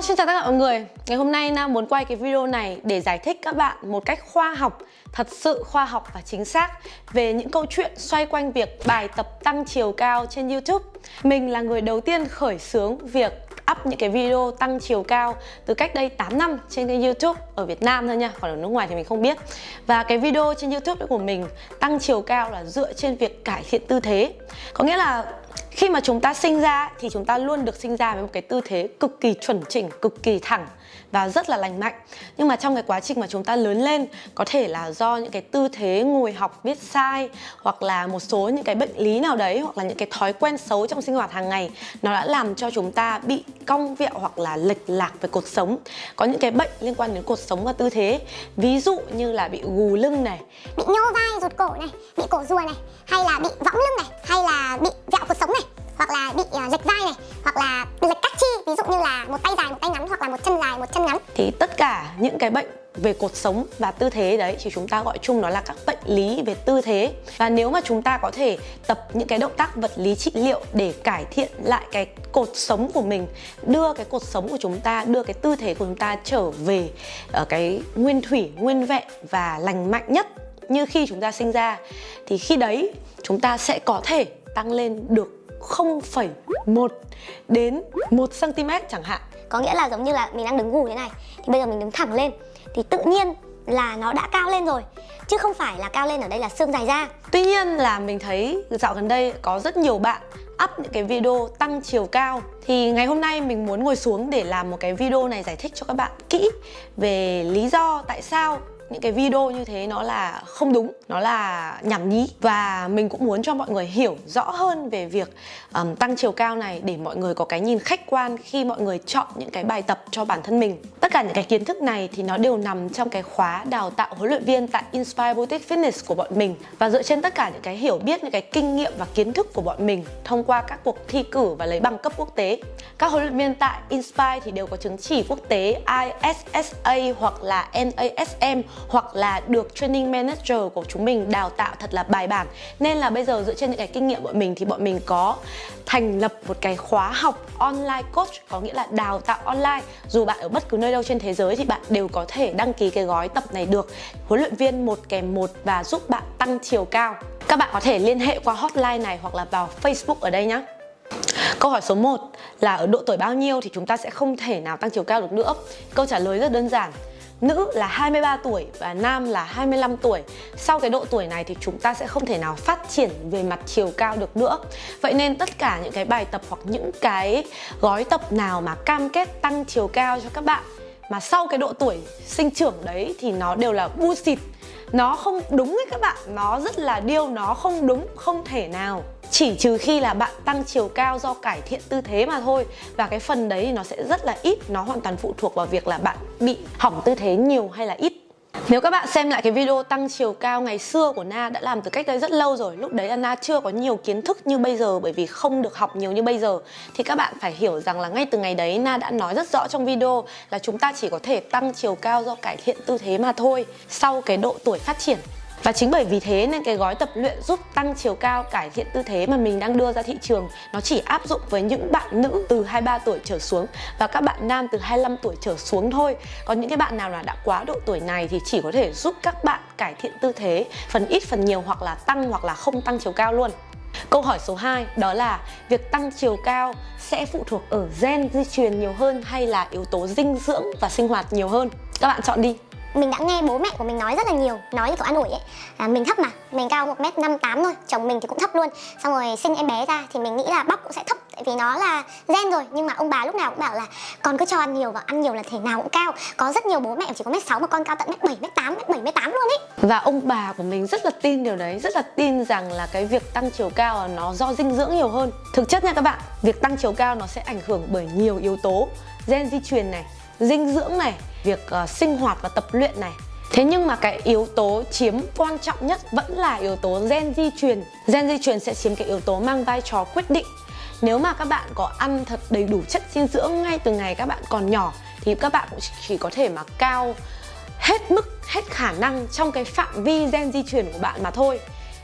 Xin chào tất cả mọi người. Ngày hôm nay Nam muốn quay cái video này để giải thích các bạn một cách khoa học, thật sự khoa học và chính xác về những câu chuyện xoay quanh việc bài tập tăng chiều cao trên YouTube. Mình là người đầu tiên khởi xướng việc up những cái video tăng chiều cao từ cách đây 8 năm trên kênh YouTube ở Việt Nam thôi nha, còn ở nước ngoài thì mình không biết. Và cái video trên YouTube của mình tăng chiều cao là dựa trên việc cải thiện tư thế. Có nghĩa là khi mà chúng ta sinh ra thì chúng ta luôn được sinh ra với một cái tư thế cực kỳ chuẩn chỉnh, cực kỳ thẳng và rất là lành mạnh. Nhưng mà trong cái quá trình mà chúng ta lớn lên, có thể là do những cái tư thế ngồi học viết sai, hoặc là một số những cái bệnh lý nào đấy, hoặc là những cái thói quen xấu trong sinh hoạt hàng ngày, nó đã làm cho chúng ta bị cong vẹo hoặc là lệch lạc về cột sống. Có những cái bệnh liên quan đến cột sống và tư thế, ví dụ như là bị gù lưng này, bị nhô vai rụt cổ này, bị cổ rùa này, hay là bị võng lưng này, hay là bị vẹo cột sống này, hoặc là bị lệch vai này, hoặc là lệch các chi, ví dụ như là một tay dài một tay ngắn, hoặc là một chân dài một chân ngắn. Thì tất cả những cái bệnh về cột sống và tư thế đấy thì chúng ta gọi chung nó là các bệnh lý về tư thế. Và nếu mà chúng ta có thể tập những cái động tác vật lý trị liệu để cải thiện lại cái cột sống của mình, đưa cái cột sống của chúng ta, đưa cái tư thế của chúng ta trở về ở cái nguyên thủy, nguyên vẹn và lành mạnh nhất như khi chúng ta sinh ra, thì khi đấy chúng ta sẽ có thể tăng lên được 0,1 đến 1 cm chẳng hạn. Có nghĩa là giống như là mình đang đứng gù thế này, thì bây giờ mình đứng thẳng lên thì tự nhiên là nó đã cao lên rồi, chứ không phải là cao lên ở đây là xương dài ra. Tuy nhiên là mình thấy dạo gần đây có rất nhiều bạn up những cái video tăng chiều cao. Thì ngày hôm nay mình muốn ngồi xuống để làm một cái video này giải thích cho các bạn kỹ về lý do tại sao những cái video như thế nó là không đúng, nó là nhảm nhí. Và mình cũng muốn cho mọi người hiểu rõ hơn về việc tăng chiều cao này, để mọi người có cái nhìn khách quan khi mọi người chọn những cái bài tập cho bản thân mình. Tất cả những cái kiến thức này thì nó đều nằm trong cái khóa đào tạo huấn luyện viên tại Inspire Boutique Fitness của bọn mình. Và dựa trên tất cả những cái hiểu biết, những cái kinh nghiệm và kiến thức của bọn mình thông qua các cuộc thi cử và lấy bằng cấp quốc tế. Các huấn luyện viên tại Inspire thì đều có chứng chỉ quốc tế ISSA hoặc là NASM, hoặc là được training manager của chúng mình đào tạo thật là bài bản. Nên là bây giờ dựa trên những cái kinh nghiệm của bọn mình thì bọn mình có thành lập một cái khóa học online coach, có nghĩa là đào tạo online. Dù bạn ở bất cứ nơi đâu trên thế giới thì bạn đều có thể đăng ký cái gói tập này được. Huấn luyện viên 1 kèm 1 và giúp bạn tăng chiều cao. Các bạn có thể liên hệ qua hotline này hoặc là vào Facebook ở đây nhé. Câu hỏi số 1 là ở độ tuổi bao nhiêu thì chúng ta sẽ không thể nào tăng chiều cao được nữa? Câu trả lời rất đơn giản. Nữ là 23 tuổi và nam là 25 tuổi. Sau cái độ tuổi này thì chúng ta sẽ không thể nào phát triển về mặt chiều cao được nữa. Vậy nên tất cả những cái bài tập hoặc những cái gói tập nào mà cam kết tăng chiều cao cho các bạn mà sau cái độ tuổi sinh trưởng đấy thì nó đều là bullshit. Nó không đúng ấy các bạn, nó rất là điêu, nó không đúng, không thể nào. Chỉ trừ khi là bạn tăng chiều cao do cải thiện tư thế mà thôi. Và cái phần đấy thì nó sẽ rất là ít, nó hoàn toàn phụ thuộc vào việc là bạn bị hỏng tư thế nhiều hay là ít. Nếu các bạn xem lại cái video tăng chiều cao ngày xưa của Na đã làm từ cách đây rất lâu rồi, lúc đấy là Na chưa có nhiều kiến thức như bây giờ, bởi vì không được học nhiều như bây giờ. Thì các bạn phải hiểu rằng là ngay từ ngày đấy Na đã nói rất rõ trong video là chúng ta chỉ có thể tăng chiều cao do cải thiện tư thế mà thôi, sau cái độ tuổi phát triển. Và chính bởi vì thế nên cái gói tập luyện giúp tăng chiều cao, cải thiện tư thế mà mình đang đưa ra thị trường, nó chỉ áp dụng với những bạn nữ từ 23 tuổi trở xuống và các bạn nam từ 25 tuổi trở xuống thôi. Còn những cái bạn nào là đã quá độ tuổi này thì chỉ có thể giúp các bạn cải thiện tư thế, phần ít phần nhiều, hoặc là tăng hoặc là không tăng chiều cao luôn. Câu hỏi số 2 đó là việc tăng chiều cao sẽ phụ thuộc ở gen di truyền nhiều hơn hay là yếu tố dinh dưỡng và sinh hoạt nhiều hơn? Các bạn chọn đi. Mình đã nghe bố mẹ của mình nói rất là nhiều, nói như kiểu an ủi ấy. Mình thấp mà, mình cao 1m58 thôi, chồng mình thì cũng thấp luôn. Xong rồi sinh em bé ra thì mình nghĩ là bóc cũng sẽ thấp, tại vì nó là gen rồi. Nhưng mà ông bà lúc nào cũng bảo là con cứ cho ăn nhiều, và ăn nhiều là thể nào cũng cao. Có rất nhiều bố mẹ chỉ có 1m6 mà con cao tận 1m7, 1m8, 1m78 luôn ấy. Và ông bà của mình rất là tin điều đấy, rất là tin rằng là cái việc tăng chiều cao là nó do dinh dưỡng nhiều hơn. Thực chất nha các bạn, việc tăng chiều cao nó sẽ ảnh hưởng bởi nhiều yếu tố: gen di truyền này, dinh dưỡng này, việc sinh hoạt và tập luyện này. Thế nhưng mà cái yếu tố chiếm quan trọng nhất vẫn là yếu tố gen di truyền. Gen di truyền sẽ chiếm cái yếu tố mang vai trò quyết định. Nếu mà các bạn có ăn thật đầy đủ chất dinh dưỡng ngay từ ngày các bạn còn nhỏ thì các bạn cũng chỉ có thể mà cao hết mức, hết khả năng trong cái phạm vi gen di truyền của bạn mà thôi.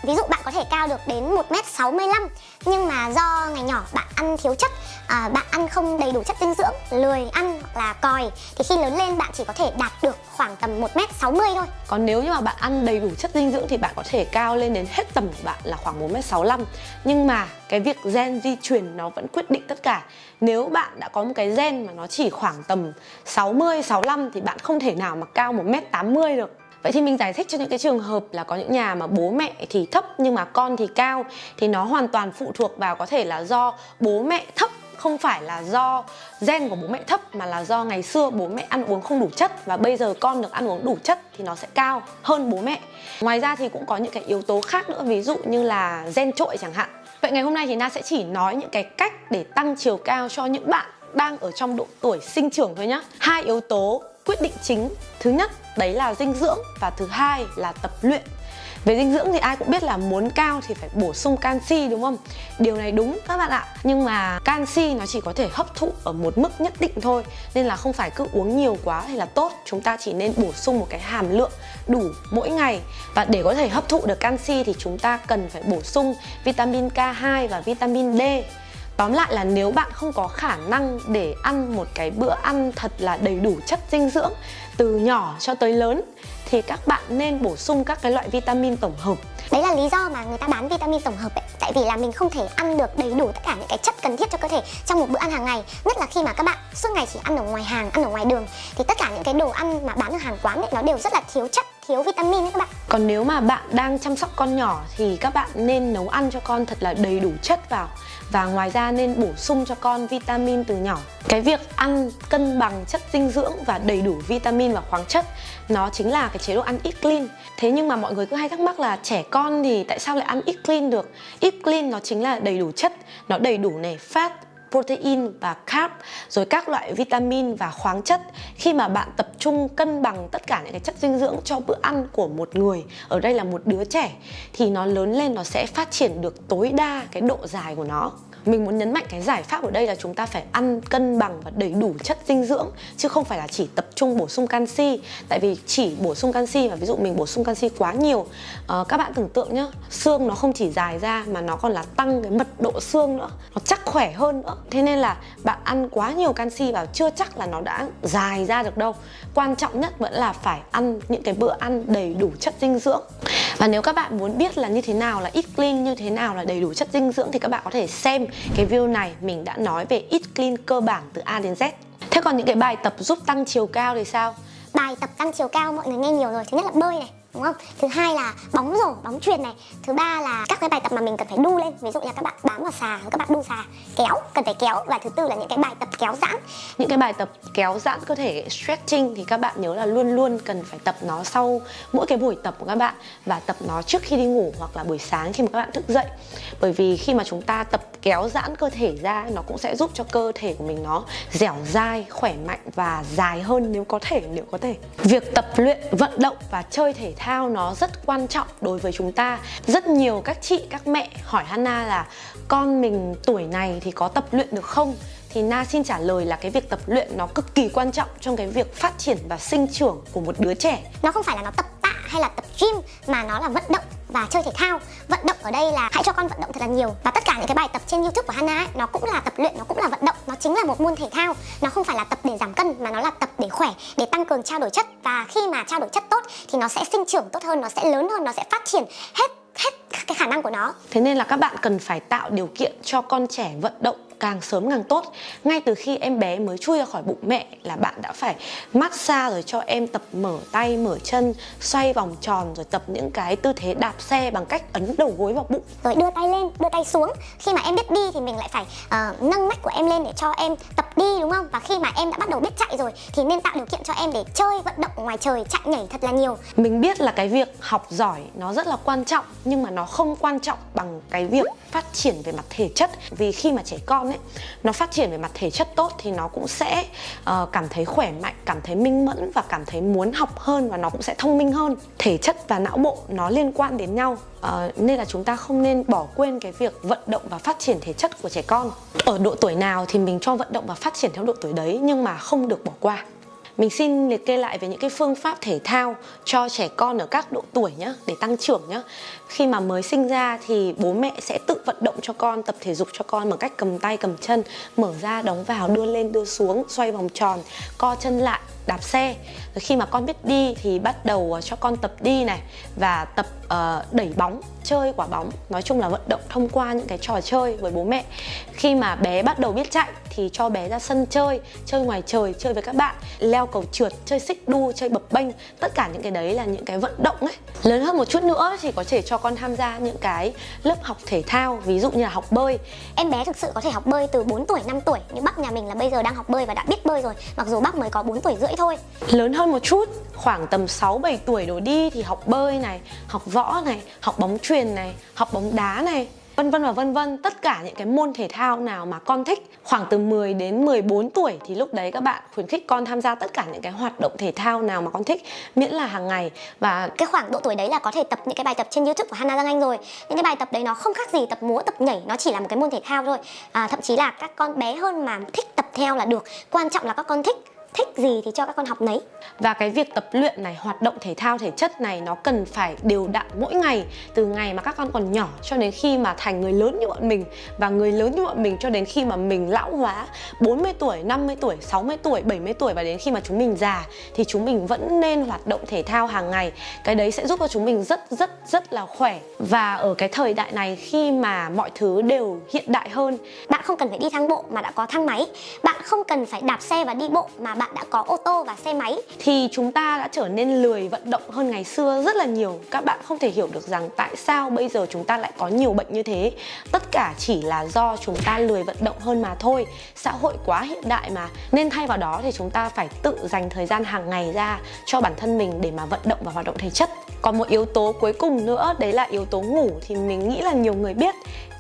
Ví dụ bạn có thể cao được đến 1m65 nhưng mà do ngày nhỏ bạn ăn thiếu chất, bạn ăn không đầy đủ chất dinh dưỡng, lười ăn hoặc là còi, thì khi lớn lên bạn chỉ có thể đạt được khoảng tầm 1m60 thôi. Còn nếu như mà bạn ăn đầy đủ chất dinh dưỡng thì bạn có thể cao lên đến hết tầm của bạn là khoảng 1m65. Nhưng mà cái việc gen di truyền nó vẫn quyết định tất cả. Nếu bạn đã có một cái gen mà nó chỉ khoảng tầm 60, 65 thì bạn không thể nào mà cao 1m80 được. Vậy thì mình giải thích cho những cái trường hợp là có những nhà mà bố mẹ thì thấp nhưng mà con thì cao, thì nó hoàn toàn phụ thuộc vào có thể là do bố mẹ thấp, không phải là do gen của bố mẹ thấp, mà là do ngày xưa bố mẹ ăn uống không đủ chất và bây giờ con được ăn uống đủ chất thì nó sẽ cao hơn bố mẹ. Ngoài ra thì cũng có những cái yếu tố khác nữa, ví dụ như là gen trội chẳng hạn. Vậy ngày hôm nay thì Na sẽ chỉ nói những cái cách để tăng chiều cao cho những bạn đang ở trong độ tuổi sinh trưởng thôi nhá. 2 yếu tố quyết định chính, thứ nhất đấy là dinh dưỡng và thứ hai là tập luyện. Về dinh dưỡng thì ai cũng biết là muốn cao thì phải bổ sung canxi, đúng không? Điều này đúng các bạn ạ. Nhưng mà canxi nó chỉ có thể hấp thụ ở một mức nhất định thôi, nên là không phải cứ uống nhiều quá thì là tốt. Chúng ta chỉ nên bổ sung một cái hàm lượng đủ mỗi ngày. Và để có thể hấp thụ được canxi thì chúng ta cần phải bổ sung vitamin K2 và vitamin D. Tóm lại là nếu bạn không có khả năng để ăn một cái bữa ăn thật là đầy đủ chất dinh dưỡng từ nhỏ cho tới lớn thì các bạn nên bổ sung các cái loại vitamin tổng hợp. Đấy là lý do mà người ta bán vitamin tổng hợp ấy. Tại vì là mình không thể ăn được đầy đủ tất cả những cái chất cần thiết cho cơ thể trong một bữa ăn hàng ngày. Nhất là khi mà các bạn suốt ngày chỉ ăn ở ngoài hàng, ăn ở ngoài đường, thì tất cả những cái đồ ăn mà bán ở hàng quán ấy, nó đều rất là thiếu chất, thiếu vitamin ấy các bạn. Còn nếu mà bạn đang chăm sóc con nhỏ thì các bạn nên nấu ăn cho con thật là đầy đủ chất vào. Và ngoài ra nên bổ sung cho con vitamin từ nhỏ. Cái việc ăn cân bằng chất dinh dưỡng và đầy đủ vitamin và khoáng chất, nó chính là cái chế độ ăn eat clean. Thế nhưng mà mọi người cứ hay thắc mắc là trẻ con thì tại sao lại ăn eat clean được? Eat clean nó chính là đầy đủ chất, nó đầy đủ này fat, protein và carb, rồi các loại vitamin và khoáng chất. Khi mà bạn tập trung cân bằng tất cả những cái chất dinh dưỡng cho bữa ăn của một người, ở đây là một đứa trẻ, thì nó lớn lên nó sẽ phát triển được tối đa cái độ dài của nó. Mình muốn nhấn mạnh cái giải pháp ở đây là chúng ta phải ăn cân bằng và đầy đủ chất dinh dưỡng, chứ không phải là chỉ tập trung bổ sung canxi. Tại vì chỉ bổ sung canxi, và ví dụ mình bổ sung canxi quá nhiều, các bạn tưởng tượng nhá, xương nó không chỉ dài ra mà nó còn là tăng cái mật độ xương nữa, nó chắc khỏe hơn nữa. Thế nên là bạn ăn quá nhiều canxi vào chưa chắc là nó đã dài ra được đâu. Quan trọng nhất vẫn là phải ăn những cái bữa ăn đầy đủ chất dinh dưỡng. Và nếu các bạn muốn biết là như thế nào là eat clean, như thế nào là đầy đủ chất dinh dưỡng, thì các bạn có thể xem cái video này, mình đã nói về eat clean cơ bản từ A đến Z. Thế còn những cái bài tập giúp tăng chiều cao thì sao? Bài tập tăng chiều cao mọi người nghe nhiều rồi. Thứ nhất là bơi này, đúng không? Thứ hai là bóng rổ, bóng chuyền này. Thứ ba là các cái bài tập mà mình cần phải đu lên. Ví dụ như các bạn bám vào xà, các bạn đu xà, kéo, cần phải kéo. Và thứ tư là những cái bài tập kéo giãn. Những cái bài tập kéo giãn cơ thể, stretching, thì các bạn nhớ là luôn luôn cần phải tập nó sau mỗi cái buổi tập của các bạn, và tập nó trước khi đi ngủ hoặc là buổi sáng khi mà các bạn thức dậy. Bởi vì khi mà chúng ta tập kéo giãn cơ thể ra, nó cũng sẽ giúp cho cơ thể của mình nó dẻo dai, khỏe mạnh và dài hơn nếu có thể. Việc tập luyện, vận động và chơi thể thao nó rất quan trọng đối với chúng ta. Rất nhiều các chị, các mẹ hỏi Hana là con mình tuổi này thì có tập luyện được không? Thì Na xin trả lời là cái việc tập luyện nó cực kỳ quan trọng trong cái việc phát triển và sinh trưởng của một đứa trẻ. Nó không phải là nó tập tạ hay là tập gym, mà nó là vận động và chơi thể thao. Vận động ở đây là hãy cho con vận động thật là nhiều. Và tất cả những cái bài tập trên YouTube của Hana ấy, nó cũng là tập luyện, nó cũng là vận động. Nó chính là một môn thể thao. Nó không phải là tập để giảm cân, mà nó là tập để khỏe, để tăng cường trao đổi chất. Và khi mà trao đổi chất tốt thì nó sẽ sinh trưởng tốt hơn, nó sẽ lớn hơn, nó sẽ phát triển hết cái khả năng của nó. Thế nên là các bạn cần phải tạo điều kiện cho con trẻ vận động càng sớm càng tốt. Ngay từ khi em bé mới chui ra khỏi bụng mẹ là bạn đã phải massage, rồi cho em tập mở tay, mở chân, xoay vòng tròn, rồi tập những cái tư thế đạp xe bằng cách ấn đầu gối vào bụng. Rồi đưa tay lên, đưa tay xuống. Khi mà em biết đi thì mình lại phải nâng nách của em lên để cho em tập đi, đúng không? Và khi mà em đã bắt đầu biết chạy rồi thì nên tạo điều kiện cho em để chơi, vận động ở ngoài trời, chạy nhảy thật là nhiều. Mình biết là cái việc học giỏi nó rất là quan trọng, nhưng mà nó không quan trọng bằng cái việc phát triển về mặt thể chất. Vì khi mà trẻ con ấy, nó phát triển về mặt thể chất tốt thì nó cũng sẽ cảm thấy khỏe mạnh, cảm thấy minh mẫn và cảm thấy muốn học hơn, và nó cũng sẽ thông minh hơn. Thể chất và não bộ nó liên quan đến nhau, nên là chúng ta không nên bỏ quên cái việc vận động và phát triển thể chất của trẻ con. Ở độ tuổi nào thì mình cho vận động và phát triển theo độ tuổi đấy, nhưng mà không được bỏ qua. Mình xin liệt kê lại về những cái phương pháp thể thao cho trẻ con ở các độ tuổi nhá, để tăng trưởng nhá. Khi mà mới sinh ra thì bố mẹ sẽ tự vận động cho con, tập thể dục cho con bằng cách cầm tay cầm chân, mở ra đóng vào, đưa lên đưa xuống, xoay vòng tròn, co chân lại, đạp xe. Rồi khi mà con biết đi thì bắt đầu cho con tập đi này, và tập đẩy bóng, chơi quả bóng. Nói chung là vận động thông qua những cái trò chơi với bố mẹ. Khi mà bé bắt đầu biết chạy thì cho bé ra sân chơi, chơi ngoài trời, chơi với các bạn, leo cầu trượt, chơi xích đu, chơi bập bênh. Tất cả những cái đấy là những cái vận động ấy. Lớn hơn một chút nữa thì có thể cho con tham gia những cái lớp học thể thao, ví dụ như là học bơi. Em bé thực sự có thể học bơi từ 4 tuổi, 5 tuổi. Như bác nhà mình là bây giờ đang học bơi và đã biết bơi rồi, mặc dù bác mới có 4 tuổi rưỡi thôi. Lớn hơn một chút, khoảng tầm 6-7 tuổi đổ đi thì học bơi này, học võ này, học bóng chuyền này, học bóng đá này, vân vân và vân vân. Tất cả những cái môn thể thao nào mà con thích. Khoảng từ 10 đến 14 tuổi thì lúc đấy các bạn khuyến khích con tham gia tất cả những cái hoạt động thể thao nào mà con thích, miễn là hàng ngày. Và cái khoảng độ tuổi đấy là có thể tập những cái bài tập trên YouTube của Hana Giang Anh rồi. Những cái bài tập đấy nó không khác gì tập múa, tập nhảy, nó chỉ là một cái môn thể thao thôi. Thậm chí là các con bé hơn mà thích tập theo là được. Quan trọng là các con thích gì thì cho các con học nấy. Và cái việc tập luyện này, hoạt động thể thao thể chất này nó cần phải đều đặn mỗi ngày, từ ngày mà các con còn nhỏ cho đến khi mà thành người lớn như bọn mình, và người lớn như bọn mình cho đến khi mà mình lão hóa 40 tuổi, 50 tuổi, 60 tuổi, 70 tuổi, và đến khi mà chúng mình già thì chúng mình vẫn nên hoạt động thể thao hàng ngày. Cái đấy sẽ giúp cho chúng mình rất là khỏe. Và ở cái thời đại này khi mà mọi thứ đều hiện đại hơn, bạn không cần phải đi thang bộ mà đã có thang máy, bạn không cần phải đạp xe và đi bộ mà bạn đã có ô tô và xe máy, thì chúng ta đã trở nên lười vận động hơn ngày xưa rất là nhiều. Các bạn không thể hiểu được rằng tại sao bây giờ chúng ta lại có nhiều bệnh như thế. Tất cả chỉ là do chúng ta lười vận động hơn mà thôi. Xã hội quá hiện đại mà, nên thay vào đó thì chúng ta phải tự dành thời gian hàng ngày ra cho bản thân mình để mà vận động và hoạt động thể chất. Còn một yếu tố cuối cùng nữa, đấy là yếu tố ngủ. Thì mình nghĩ là nhiều người biết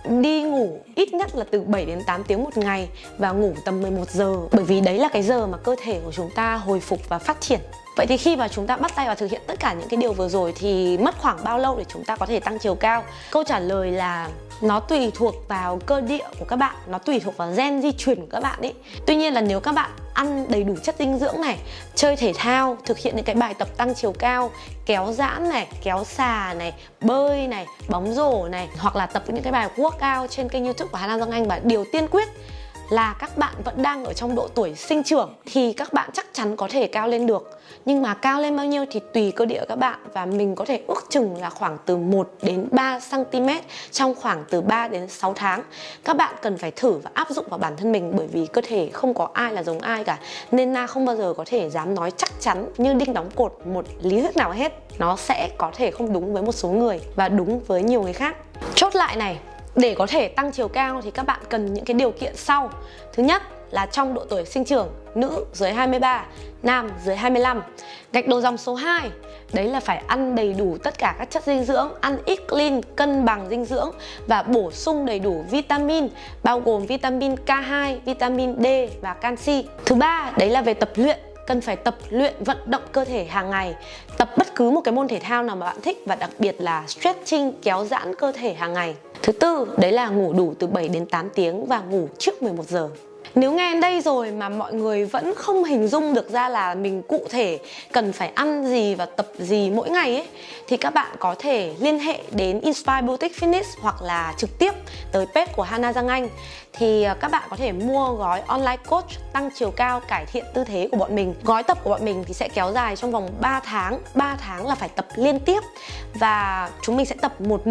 đi ngủ ít nhất là từ 7 đến 8 tiếng một ngày, và ngủ tầm 11 giờ, bởi vì đấy là cái giờ mà cơ thể của chúng ta hồi phục và phát triển. Vậy thì khi mà chúng ta bắt tay vào thực hiện tất cả những cái điều vừa rồi thì mất khoảng bao lâu để chúng ta có thể tăng chiều cao? Câu trả lời là nó tùy thuộc vào cơ địa của các bạn, nó tùy thuộc vào gen di truyền của các bạn ấy. Tuy nhiên là nếu các bạn ăn đầy đủ chất dinh dưỡng này, chơi thể thao, thực hiện những cái bài tập tăng chiều cao, kéo giãn này, kéo xà này, bơi này, bóng rổ này, hoặc là tập những cái bài workout trên kênh YouTube của Hana Giang Anh, và điều tiên quyết là các bạn vẫn đang ở trong độ tuổi sinh trưởng thì các bạn chắc chắn có thể cao lên được. Nhưng mà cao lên bao nhiêu thì tùy cơ địa các bạn, và mình có thể ước chừng là khoảng từ 1 đến 3 cm trong khoảng từ 3 đến 6 tháng. Các bạn cần phải thử và áp dụng vào bản thân mình, bởi vì cơ thể không có ai là giống ai cả. Nên Na không bao giờ có thể dám nói chắc chắn như đinh đóng cột một lý thuyết nào hết. Nó sẽ có thể không đúng với một số người và đúng với nhiều người khác. Chốt lại này, để có thể tăng chiều cao thì các bạn cần những cái điều kiện sau. Thứ nhất là trong độ tuổi sinh trưởng, nữ dưới 23, nam dưới 25. Gạch đầu dòng số 2, đấy là phải ăn đầy đủ tất cả các chất dinh dưỡng, ăn eat clean, cân bằng dinh dưỡng và bổ sung đầy đủ vitamin, bao gồm vitamin K2, vitamin D và canxi. Thứ ba, đấy là về tập luyện. Cần phải tập luyện vận động cơ thể hàng ngày, tập bất cứ một cái môn thể thao nào mà bạn thích, và đặc biệt là stretching, kéo giãn cơ thể hàng ngày. Thứ tư, đấy là ngủ đủ từ 7 đến 8 tiếng và ngủ trước 11 giờ. Nếu nghe đến đây rồi mà mọi người vẫn không hình dung được ra là mình cụ thể cần phải ăn gì và tập gì mỗi ngày ấy, thì các bạn có thể liên hệ đến Inspire Boutique Fitness hoặc là trực tiếp tới page của Hana Giang Anh. Thì các bạn có thể mua gói online coach tăng chiều cao, cải thiện tư thế của bọn mình. Gói tập của bọn mình thì sẽ kéo dài trong vòng 3 tháng. 3 tháng là phải tập liên tiếp, và chúng mình sẽ tập một.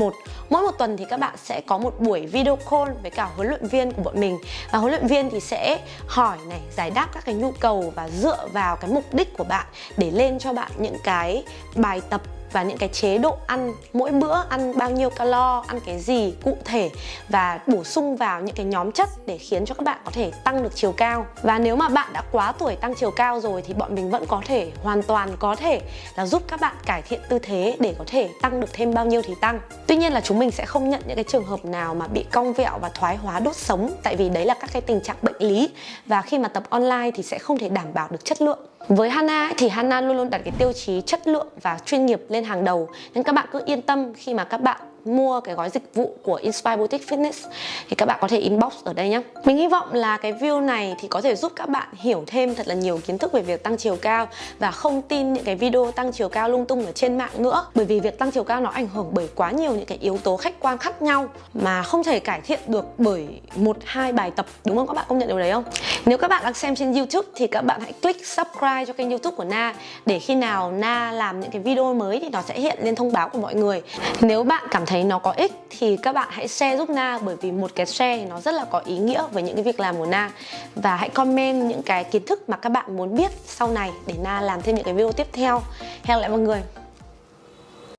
Mỗi một tuần thì các bạn sẽ có một buổi video call với cả huấn luyện viên của bọn mình. Và huấn luyện viên thì sẽ hỏi này, giải đáp các cái nhu cầu và dựa vào cái mục đích của bạn để lên cho bạn những cái bài tập và những cái chế độ ăn, mỗi bữa ăn bao nhiêu calo, ăn cái gì cụ thể, và bổ sung vào những cái nhóm chất để khiến cho các bạn có thể tăng được chiều cao. Và nếu mà bạn đã quá tuổi tăng chiều cao rồi thì bọn mình vẫn có thể, hoàn toàn có thể là giúp các bạn cải thiện tư thế để có thể tăng được thêm bao nhiêu thì tăng. Tuy nhiên là chúng mình sẽ không nhận những cái trường hợp nào mà bị cong vẹo và thoái hóa đốt sống, tại vì đấy là các cái tình trạng bệnh lý, và khi mà tập online thì sẽ không thể đảm bảo được chất lượng. Với Hana thì Hana luôn luôn đặt cái tiêu chí chất lượng và chuyên nghiệp lên hàng đầu, nên các bạn cứ yên tâm khi mà các bạn mua cái gói dịch vụ của Inspire Boutique Fitness thì các bạn có thể inbox ở đây nhé. Mình hy vọng là cái video này thì có thể giúp các bạn hiểu thêm thật là nhiều kiến thức về việc tăng chiều cao và không tin những cái video tăng chiều cao lung tung ở trên mạng nữa. Bởi vì việc tăng chiều cao nó ảnh hưởng bởi quá nhiều những cái yếu tố khách quan khác nhau mà không thể cải thiện được bởi 1-2 bài tập, đúng không? Các bạn công nhận điều đấy không? Nếu các bạn đang xem trên YouTube thì các bạn hãy click subscribe cho kênh YouTube của Na để khi nào Na làm những cái video mới thì nó sẽ hiện lên thông báo của mọi người. Nếu bạn cảm thấy nó có ích thì các bạn hãy share giúp Na, bởi vì một cái share thì nó rất là có ý nghĩa với những cái việc làm của Na. Và hãy comment những cái kiến thức mà các bạn muốn biết sau này để Na làm thêm những cái video tiếp theo. Hẹn gặp lại mọi người.